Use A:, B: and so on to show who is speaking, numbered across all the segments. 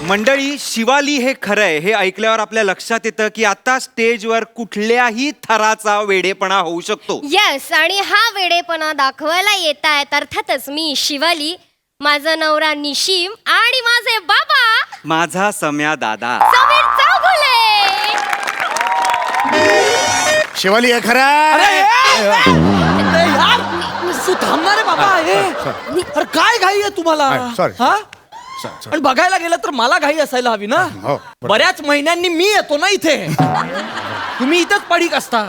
A: मंडळी, शिवाली हे खरंय हे ऐकल्यावर आपल्या लक्षात येतं की आता स्टेजवर कुठल्याही थराचा वेडेपणा होऊ शकतो.
B: येस, आणि हा वेडेपणा दाखवायला येत आहेत अर्थातच मी शिवाली, माझा नवरा निशिम आणि माझे बाबा
A: माझा सम्या दादा.
B: समीर चौगुले.
C: शिवाली हे खरं
D: तू थांबणार आहे बाबा. अरे काय घाई आहे तुम्हाला?
C: सॉरी.
D: हा? आणि बघायला गेलं तर मला घाई असायला हवी ना.
C: हो,
D: बऱ्याच महिन्यांनी मी येतो ना इथे. तुम्ही इथंच पडीक असता.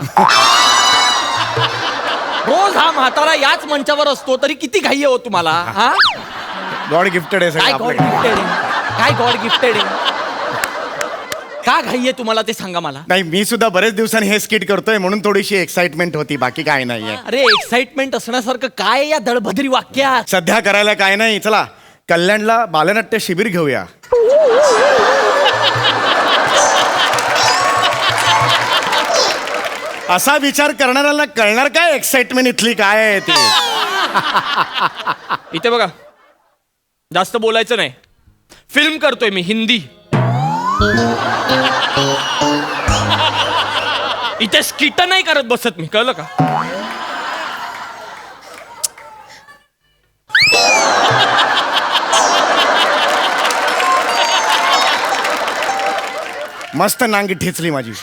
D: रोज हा म्हातारा याच मंचावर असतो तरी किती घाई हो तुम्हाला? हा?
C: गॉड गिफ्टेड आहे
D: काय
C: सगळं
D: गॉड
C: आपल्याकडे.
D: गिफ्टेड आहे? काय गॉड गिफ्टेड आहे? का घाई आहे तुम्हाला ते सांगा मला.
C: नाही, मी सुद्धा बरेच दिवसांनी हे स्किट करतोय म्हणून थोडीशी एक्साइटमेंट होती, बाकी काय नाहीये.
D: अरे एक्साइटमेंट असण्यासारखं काय आहे या दळभद्री वाक्यात?
C: सध्या करायला काय नाही. चला कल्याणला बालनाट्य शिबिर घेऊया. असा विचार करणाऱ्याला कळणार काय एक्साइटमेंट इथली काय आहे ती.
D: इथे बघा, जास्त बोलायचं नाही. फिल्म करतोय मी हिंदी. इथे स्किट नाही करत बसत मी, कळलं का?
C: मस्त नांगी ठेचली माझी.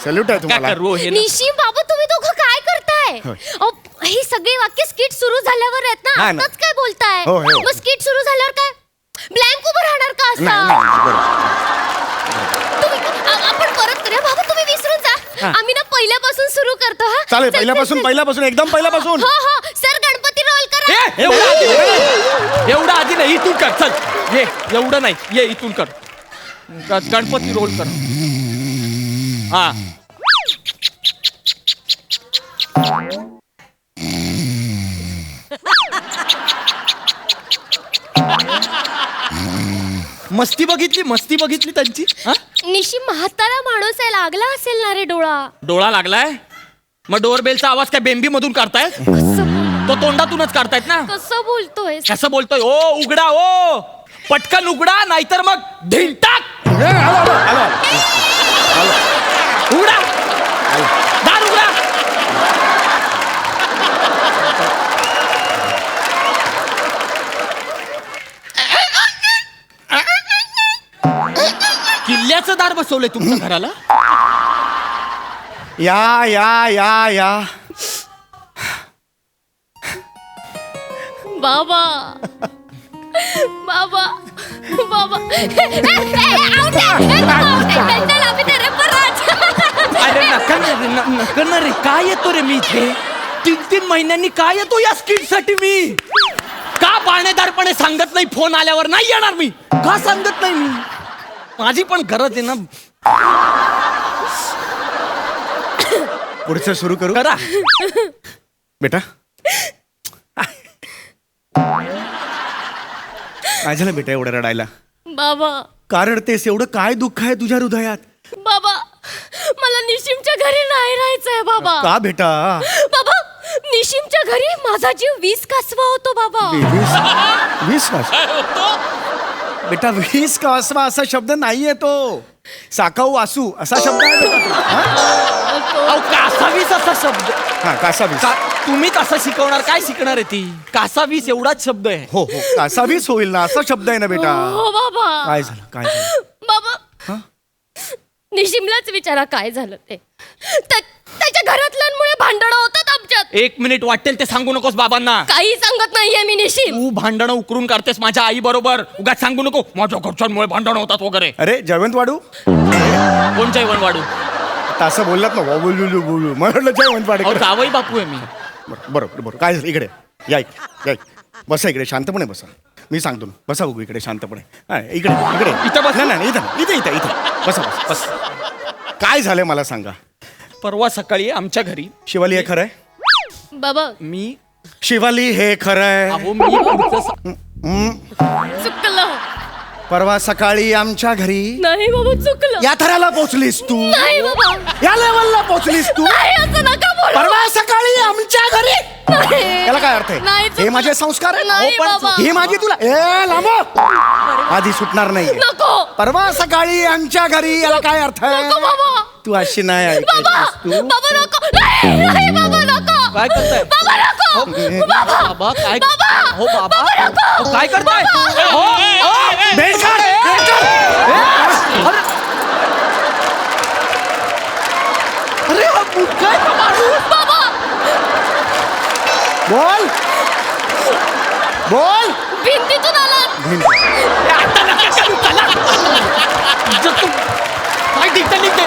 C: सल्यूट आहे
D: काय
C: तुम्हाला.
D: करू हे ना?
B: निशिम बाबा, तुम्ही दोघं काय करताय?
C: होय.
B: अहो, ही सगळी वाक्य स्किट सुरू झाल्यावर आहेत ना.
C: नाही,
B: आताच काय बोलताय?
C: हो, हो.
B: मग स्किट सुरू झाल्यावर काय ब्लँक उभं राहणार का
C: नाही,
B: असं?
C: नाही, बरं.
B: आपण परत करूया बाबा, तुम्ही विसरून जा. आम्ही ना पहिल्यापासून सुरू करतो. हा
C: चालेल,
B: चल,
C: पहिल्यापासून
B: चल, चल.
C: पहिल्यापासून एकदम पहिल्यापासून.
B: हो हो सर, गणपती रोल करा.
D: एवढं आधी नाही, इथून कर. चल ये, एवढं नाही, ये इथून कर. गणपती रोल कर. हा, मस्ती बघितली त्यांची. हा?
B: निशिम म्हातारा माणूस आहे, लागला असेल ना रे डोळा.
D: डोळा लागलाय? मग डोरबेलचा आवाज काय बेंबी मधून काढतायत? तो तोंडातूनच काढतायत ना.
B: कसं बोलतोय?
D: कसं बोलतोय? ओ उघडा, ओ पटकन उघडा, नाहीतर मग ढिंटाक. उघडा, दार उघडा. किल्ल्याचं दार बसवलंय तुमच्या घराला?
C: या या या या.
B: बाबा बाबा बाबा
D: अरे नका ना रे, काय येतो रे मी इथे? 3 महिन्यांनी काय येतो या स्किट साठी मी? का पाणेदारपणे सांगत नाही? फोन आल्यावर नाही येणार मी. का सांगत नाही मी? माझी पण गरज आहे ना.
C: पुढचं सुरू करू
D: करा.
C: बेटा. काय झालं बेटा एवढं रडायला?
B: बाबा
C: का रडतेस? एवढं काय दुःख आहे तुझ्या हृदयात?
B: बाबा, मला निशिमच्या घरी नाही राहायचंय बाबा.
C: का बेटा?
B: बाबा, निशिमच्या घरी माझा जीव 20 कासवा होतो बाबा.
C: 20 कासवा? बेटा 20 कासवा असा शब्द नाहीये तो. साकाऊ वासू असा शब्द आहे बेटा तो.
D: अहो, कासावीस असा शब्द.
C: हा कासावीस.
D: तुम्हीच असं शिकवणार? काय शिकणार आहे ती? कासावीस एवढाच शब्द आहे.
C: हो हो कासावीस होईल ना, असा शब्द आहे ना बेटा.
B: हो बाबा.
C: काय झालं? काय झालं?
B: बाबा, निशिमलाच विचारा काय झालं ते. त्याच्या घरातल्यांमुळे भांडणं होतात आमच्यात.
D: 1 मिनिट, वाटेल ते सांगू नकोस बाबांना.
B: काही सांगत नाहीये मी निशिम.
D: तू भांडणं उकरून काढतेस माझ्या आई बरोबर. उगाच सांगू नको माझ्या घरच्यांमुळे भांडणं होतात वगैरे.
C: अरे जयवंत वाडू.
D: कोण जयवंत वाडू?
C: आता असं बोललात ना बोलू बोलू, म्हटलं जयवंत वाडू.
D: अहो, जावई बापू आहे मी.
C: बरोबर बरोबर. काय झालं? इकडे या, या बसा इकडे, शांतपणे बसा. मी सांगतो ना, बसा बघू इकडे शांतपणे. हा, इकडे इकडे
D: इथं बस.
C: नाही नाही, इथं इथं इथं इथं बसा बस बस. काय झालंय मला सांगा.
D: परवा सकाळी आमच्या घरी.
C: शिवाली हे खरंय?
B: बाबा,
D: मी
C: शिवाली हे खरंय?
D: अहो मी पुढचं
B: चुकलं.
C: परवा सकाळी आमच्या घरी.
B: नाही बाबा, चुकलं.
C: या थराला पोचलीस तू.
B: नाही बाबा,
C: या लेवलला पोचलीस तू.
B: नाही, असं नका बोलू.
C: परवा सकाळी आमच्या घरी.
B: नाही.
C: याला काय अर्थ
B: नाही,
C: आहे? हे
B: चुकलं.
C: माझे संस्कार आहेत.
B: नाही
C: हो, पण
B: बाबा.
C: ही माझी तुला ए लांबो. आधी सुटणार नाही
B: नको
C: परवा सकाळी आमच्या घरी याला काय अर्थ आहे
B: नको बाबा
C: तू अशी नाही
B: बाबा
C: ऐकायचीस तू
B: बाबा नको नाही नाही, बाबा नको
D: काय करताय?
B: बाबा नको बाबा
D: बाबा काय
B: बाबा
D: हो बाबा
B: बाबा नको
D: अहो, काय करताय हो, हो.
C: बेकार, बेकार.
D: अरे हा मूर्ख आहे का माणूस?
B: बाबा
C: बोल बोल
B: भिंतीतून आला
D: ए, आता नका करू, चला. इज्जत तू- काय निघते निघते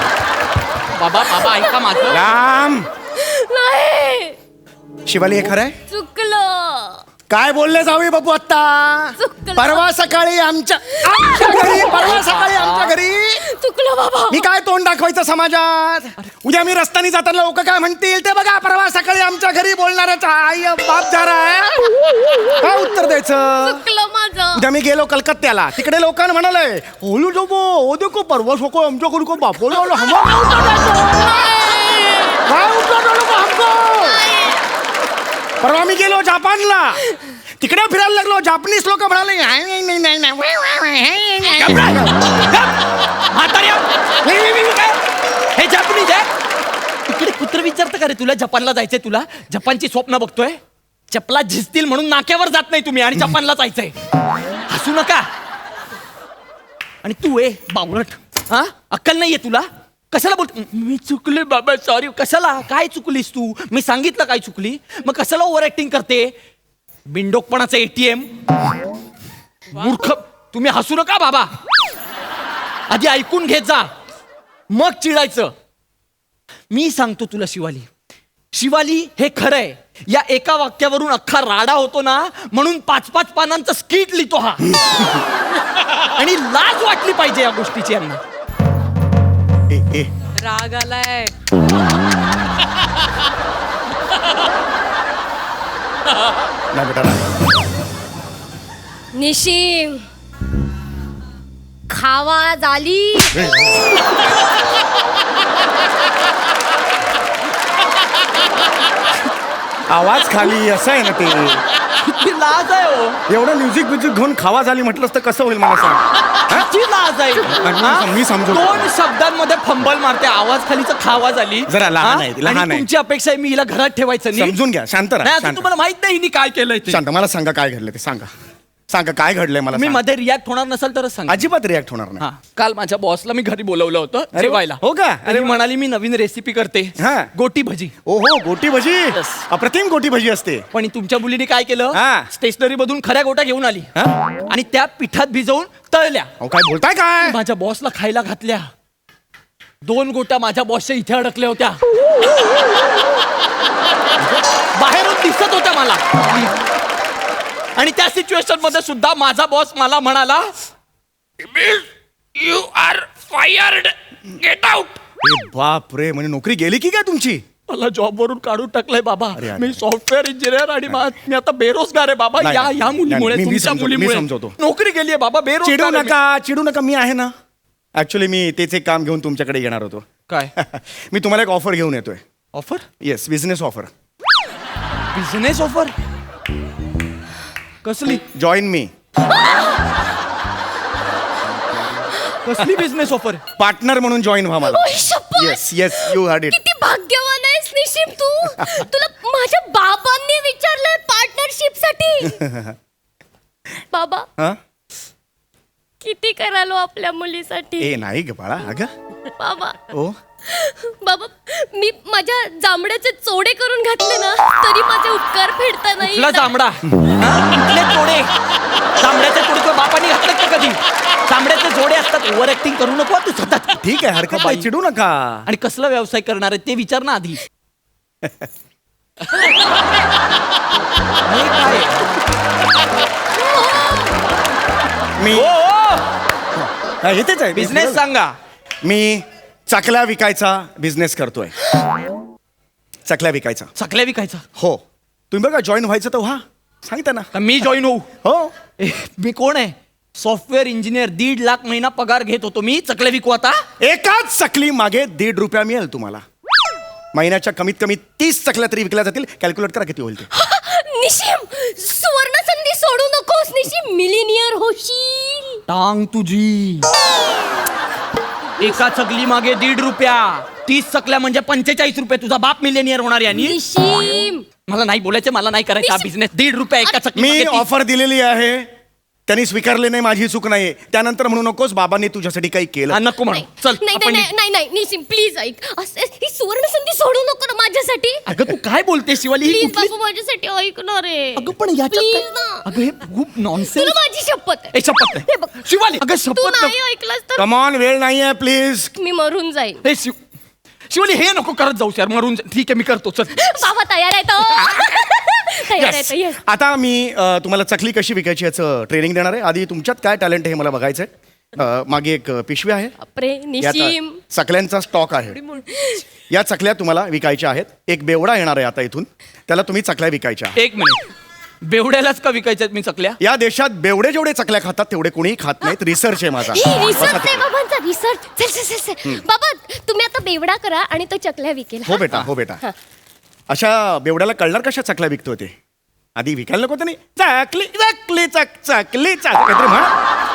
D: बाबा बाबा ऐका माझं
C: राम
B: नाही
C: शिवाली हे खरं आहे
B: चुकलं
C: काय बोलले जावे बाबू आता
B: चुकलं.
C: परवा सकाळी आमच्या घरी परवा सकाळी आमच्या घरी
B: चुकलं बाबा
C: मी काय तोंड दाखवायचं समाजात उद्या मी रस्त्याने जाताना लोक काय म्हणतील ते बघा परवा सकाळी आमच्या घरी बोलणाऱ्याचा आई बाप झाला काय उत्तर द्यायचं
B: चुकलं माझं
C: उद्या मी गेलो कलकत्त्याला तिकडे लोकांना म्हणाले ओलू जोबो ओ देखो परवा सको आमच्या घरी को बापो लावलो हम काय उत्तर द्यायचं हमको परवा मी गेलो जपानला तिकडे फिरायला लागलो जापनीस लोक म्हणाले "नाही, नाही, नाही, नाही."
D: म्हाताऱ्या काय हे जपानीज आहे इकडे कुत्र विचारतं का रे तुला जपानला जायचंय तुला जपानची स्वप्न बघतोय चपला झिजतील म्हणून नाक्यावर जात नाही तुम्ही आणि जपानला जायचंय हसू नका आणि तू बावळट हा अक्कल नाहीये तुला कशाला बोल मी चुकले बाबा सॉरी कशाला काय चुकलीस तू मी सांगितलं काय चुकली मग कशाला ओव्हर ऍक्टिंग करते बिंडोकपणाचं एटीएम मूर्ख तुम्ही हसू नका बाबा आधी ऐकून घेत जा मग चिडायचं मी सांगतो तुला शिवाली शिवाली हे खरंय या एका वाक्यावरून अख्खा राडा होतो ना म्हणून 5-5 पानांचं स्किट लिहितो हा आणि लाज वाटली पाहिजे या गोष्टीची यांना
C: ए
B: राग आलाय
C: नाही बेटा नाही.
B: निशिम खावा झाली
C: आवाज खाली असं आहे ना ते
D: किती लाज आहे हो
C: एवढं म्युझिक ब्युझिक घेऊन खावा झाली म्हटलंस तर कसं होईल मला सांग
D: किती लाज आहे हा?
C: मी समजू.
D: 2 शब्दांमध्ये फंबल मारते आवाज खालीच खावा झाली
C: जरा लहान
D: हा?
C: आहे, लहान
D: आणि
C: आहे.
D: तुमची अपेक्षा आहे मी हिला घरात ठेवायचं नाही
C: समजून घ्या शांत
D: नाही,
C: राहा
D: अजून
C: शांत.
D: तुम्हाला माहित नाही हिने काय केलंय ते
C: शांत मला सांगा काय घडलं ते सांगा सांगा काय घडलंय मला
D: मी
C: सांगा.
D: मध्ये रिॲक्ट होणार नसेल तरच सांगा
C: अजिबात रिॲक्ट होणार नाही
D: हा काल माझ्या बॉसला मी घरी बोलवलं होतं
C: अरे
D: जेवायला
C: हो का?
D: अरे म्हणाली मी नवीन रेसिपी करते
C: हा.
D: गोटी भजी
C: ओहो गोटी भजी
D: Yes.
C: अप्रतिम गोटी भजी असते
D: पण तुमच्या मुलीने काय केलं
C: हा.
D: स्टेशनरी मधून खऱ्या गोट्या घेऊन आली
C: हा?
D: आणि त्या पिठात भिजवून तळल्या
C: अहो काय बोलताय काय
D: माझ्या बॉसला खायला घातल्या 2 गोट्या माझ्या बॉसच्या इथे अडकल्या होत्या बाहेरून दिसत होत्या मला आणि त्या सिच्युएशन मध्ये सुद्धा माझा बॉस मला म्हणाला you are fired get out
C: बाप रे म्हणजे नोकरी गेली की काय तुमची
D: मला जॉब वरून काढून टाकलंय बाबा
C: अरे, अरे.
D: मी सॉफ्टवेअर इंजिनियर आणि मी आता बेरोजगार आहे बाबा
C: नाही,
D: या
C: नाही,
D: या मुलीमुळे
C: नाही, मी
D: तुमच्या
C: समजवतो, मी
D: मुलीमुळे
C: समजवतो.
D: नोकरी गेली आहे बाबा
C: चिडू
D: बेरोजगार आहे मी.
C: नका चिडू नका मी आहे ना ऍक्च्युली मी तेच एक काम घेऊन तुमच्याकडे येणार होतो
D: काय
C: मी तुम्हाला एक ऑफर घेऊन येतोय
D: offer
C: yes business offer
D: business offer कसली
C: जॉईन मी
D: कसली बिझनेस ऑफर
C: पार्टनर म्हणून जॉईन व्हा मला
B: ओय, शपथ!
C: Yes yes you heard it
B: किती भाग्यवान आहेस निशिम तू तुला माझ्या बाबांनी विचारलंय पार्टनरशिप साठी बाबा
C: हा
B: किती करालो आपल्या मुलीसाठी
C: ए नाही ग बाळा अग
B: बाबा
C: ओ
B: बाबा मी माझ्या जांभळ्याचे चोडे करून घातले ना तरी माझे उपकार फेडता नाही
D: कुठला जांभळा कुठले जोडे जांभळ्याचे जोडे तुझ्या बापाने घातलेत का कधी जांभळ्याचे जोडे असतात ओव्हर ऍक्टिंग करू नको तू सतत
C: ठीक आहे हरकत नाही चिडू नका
D: आणि कसला व्यवसाय करणार आहे ते विचार ना आधी हे काय आहे?
C: मी
D: ओ, ओ,
C: हा, इथेच आहे
D: बिझनेस सांगा
C: मी चकल्या विकायचा बिझनेस करतोय चकल्या विकायचा
D: चकल्या विकायचा
C: हो तुम्ही बघा जॉईन व्हायचं तर व्हा सांगता ना
D: का मी जॉईन होऊ
C: हो
D: मी कोण आहे सॉफ्टवेअर इंजिनियर 1.5 लाख महिना पगार घेत होतो मी चकल्या विकू आता
C: एकाच चकली मागे ₹1.5 मिळेल तुम्हाला महिन्याच्या कमीत कमी 30 चकल्या तरी विकल्या जातील कॅल्क्युलेट करा किती होईल ते
B: निशिम सुवर्ण संधी सोडू नकोस निशिम मिलिनियर होशील
D: टांग तुझी. एका चकली मागे ₹1.5. 30 चकल्या म्हणजे 45 रुपये. तुझा बाप मिलेनियर होणार यांनी.
B: निशिम
D: मला नाही बोलायचं, मला नाही करायचा बिझनेस. ₹1.5 एका चकली
C: मी
D: मागे 30.
C: ऑफर दिलेली आहे, त्यांनी स्वीकारले नाही, माझी चूक नाही. त्यानंतर म्हणू नकोस बाबांनी तुझ्यासाठी काही केलं.
D: हा, नको म्हणून. चल
B: नाही
D: आपण
B: नाही नाही नाही निशिम प्लीज ऐक ही सुवर्ण संधी सोडू नको ना माझ्यासाठी.
D: अगं तू काय बोलते शिवाली? ही
B: प्लीज
D: कुठली-
B: बाबू माझ्यासाठी ऐक ना रे.
D: अगं पण याच्यात
B: Please
D: काय-
B: ना.
D: अगं हे खूप नॉनसेन्स.
B: तुला माझी शपथ आहे.
D: शपथ
B: हे
D: नाही.
B: बघ.
D: शिवाली अगं
B: तू
D: शपथ
B: नाही
D: नाही.
B: ऐकलंस तर
C: कमॉन, वेळ नाहीये प्लीज.
B: मी मरून जाईन.
D: हे शिवाली हे नको करत जाऊ यार, मरून ठीक आहे मी करतो. चल
B: बाबा तयार आहे तो. तयार आहे तो, yes.
C: आता मी तुम्हाला चकली कशी विकायची याचं ट्रेनिंग देणार आहे. आधी तुमच्यात काय टॅलेंट आहे हे मला बघायचंय. मागे एक पिशवी आहे,
B: बापरे
C: यात
B: निशिम
C: चकल्यांचा स्टॉक आहे. या चकल्या तुम्हाला विकायच्या आहेत. एक बेवडा येणार आहे आता इथून, त्याला तुम्ही चकल्या विकायच्या आहेत.
D: एक मिनिट, बेवड्यालाच का विकायच्यात मी चकल्या?
C: या देशात बेवडे जेवढे चकल्या खातात तेवढे कोणीही खात नाहीत. रिसर्च आहे माझा.
B: रिसर्च
C: बसा
B: आहे बाबांचा रिसर्च. चल चल चल चल. बाबा तुम्ही आता बेवडा करा आणि तो चकल्या विकेल.
C: हो बेटा, हो बेटा. अशा बेवड्याला कळणार कशा चकल्या विकतोय ते? आधी विकायला नको त्यांनी. चकली चकली चकली काहीतरी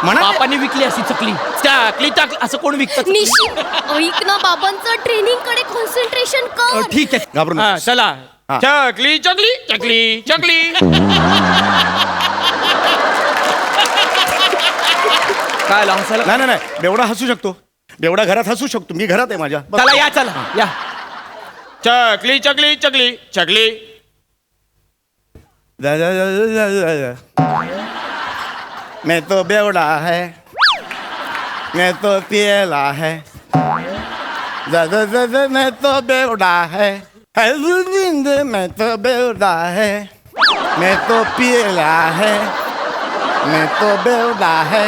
C: म्हणा.
D: बापाने विकली अशी चकली. चकली चकली असं कोण विकत?
B: निशिम ऐक ना बाबांचं ट्रेनिंग कडे कॉन्सन्ट्रेशन कर.
D: ठीक आहे
C: घाबरू
D: हा,
C: नकोस.
D: चला.
C: हा.
D: चकली चकली चकली चकली. काय आलं हसायला?
C: नाही नाही नाही, बेवडा हसू शकतो. बेवडा घरात हसू शकतो. मी घरात आहे माझ्या. बस.
D: चला या, चला या. चकली चकली चकली चकली.
C: जा, जा, जा, जा, जा, जा. मैं तो बेवड़ा है, मैं तो पियला है. जा, जा, जा, जा, मैं तो बेवड़ा है. है जिंद, मैं तो बेवड़ा है, मैं तो पियला है, मैं तो बेवड़ा है.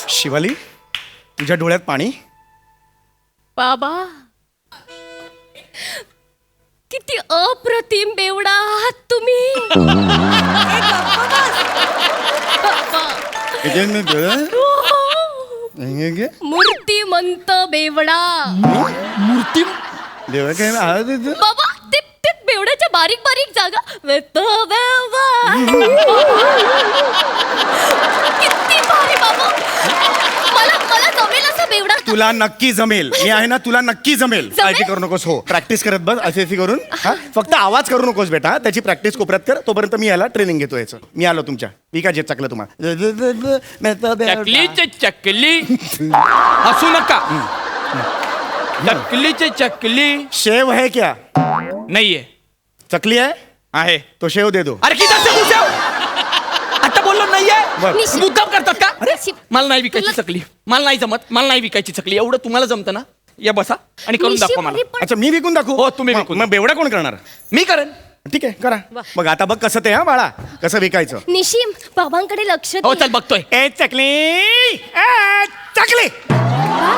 C: शिवाली, तुझ्या डोळ्यात पाणी.
B: बाबा किती अप्रतिम बेवडा आहात तुम्ही. मूर्तिमंत बेवडा.
D: मूर्ती.
C: देवा काय आवाज येतो?
B: बाबा ते ते बेवड्याच्या बारीक बारीक जागा वेतो बेवा. किती भारी बाबा. मला मला जमेल असं बेवडा.
C: तुला नक्की जमेल. मी आहे ना, तुला नक्की जमेल.
B: जमेल?
C: काळजी करू नकोस. हो, प्रॅक्टिस करत बस असे करून. हा? फक्त आवाज करू नकोस बेटा. त्याची प्रॅक्टिस कोपऱ्यात कर. तोपर्यंत मी याला ट्रेनिंग घेतो याचं. मी आलो तुमच्या. मी काय जेत चकलं तुम्हाला.
D: चकलीचे चकली. हसू नका. चकलीचे चकली
C: शेव है क्या?
D: नाहीये.
C: चकली आहे,
D: आहे.
C: तो शेव दे दो.
D: अरे किती असं घुसाव? आता बोललो नाहीये.
C: बरं.
D: मुद्दाम करतात का?
B: अरे,
D: मला नाही विकायची चकली. मला नाही जमत. मला नाही विकायची चकली. एवढं तुम्हाला जमतं ना? या बसा आणि करून दाखवा मला.
C: अच्छा, मी विकून दाखवू?
D: हो, तुम्ही विकून
C: मग बेवडा कोण करणार?
D: मी करेन.
C: ठीक आहे, करा. मग आता बघ कसं ते. हा बाळा, कसं विकायचं.
B: निशिम बाबांकडे लक्ष
D: हो
B: दे.
D: चल बघतोय.
C: ए चकली, ए चकली,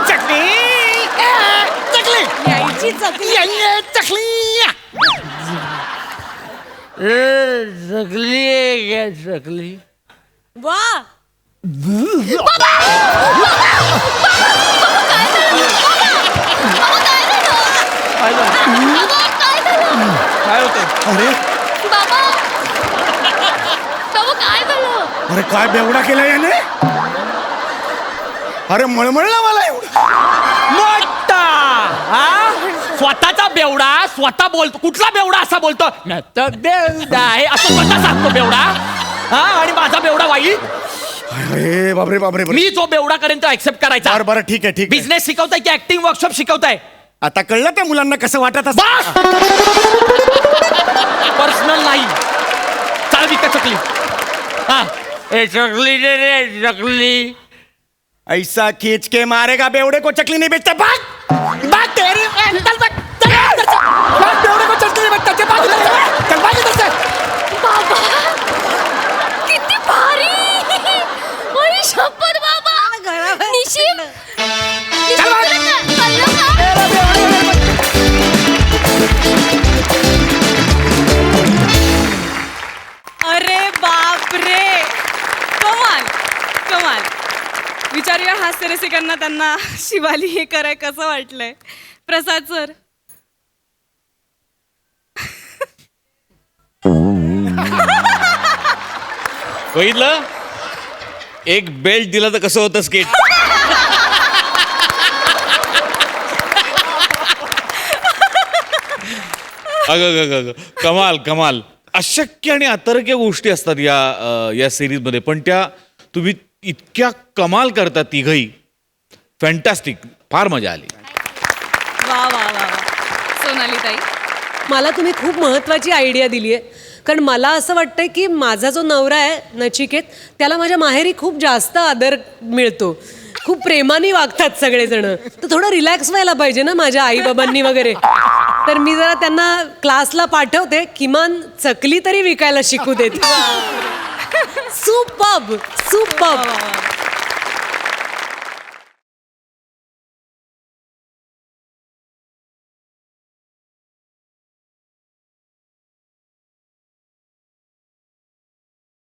C: चकली, ए चकली,
B: यायची चकली.
C: ए चकली.
D: चकली.
B: वा
D: काय झालं? काय होतं?
C: अरे
B: बाबा बाबा काय झालं.
C: अरे काय बेवडा केला याने. अरे मळमळला मला एवढं.
D: मोठा हा? स्वतःचा बेवडा स्वतः बोलतो. कुठला बेवडा असा बोलतो? मी तर बेवडा आहे असं स्वतः सांगतो बेवडा. हा, आणि माझा बेवडा वाईट.
C: अरे बापरे बापरे बापरे.
D: मी जो बेवडा करेन तो ऍक्सेप्ट करायचा.
C: बरं बरं, ठीक आहे ठीक आहे.
D: बिझनेस शिकवताय की ऍक्टिंग वर्कशॉप शिकवताय?
C: आता कळलं त्या मुलांना कसं वाटत असतं.
D: पर्सनल नाही. चाल विका चकली. हा ए चकली दे रे चकली.
C: ऐसा खींच के मारेगा बेवड़े को चकली नहीं बेचता. भाग भाग तेरी चल भाग. चल इधर से. भाग, बेवड़े को चकली नहीं बेचता. चल भाग इधर से. चल भाग इधर से.
B: बाबा किती भारी. अरे शपथ बाबा. निशिम
C: चल भाग.
B: कळलं का?
E: अरे बाप रे. कमाल कमाल. विचारूया हास्य रसिकांना त्यांना शिवाली हे कराय कसं वाटलंय. प्रसाद सर.
F: बघितलं एक बेल्ट दिला तर कसं होतं स्केट. अग कमाल कमाल. अशक्य आणि अतर्क्य गोष्टी असतात या सिरीजमध्ये, पण त्या तुम्ही इतक्या कमाल करता तिघही. फॅन्टॅस्टिक. फार मजा आली.
E: वा वा वा वा. सोनाली ताई.
G: मला तुम्ही खूप महत्त्वाची आयडिया दिली आहे, कारण मला असं वाटतंय की माझा जो नवरा आहे नचिकेत, त्याला माझ्या माहेरी खूप जास्त आदर मिळतो, खूप प्रेमाने वागतात सगळेजण. तर थोडं रिलॅक्स व्हायला पाहिजे ना माझ्या आईबाबांनी वगैरे. तर मी जरा त्यांना क्लासला पाठवते, किमान चकली तरी विकायला शिकू देत. Superb superb.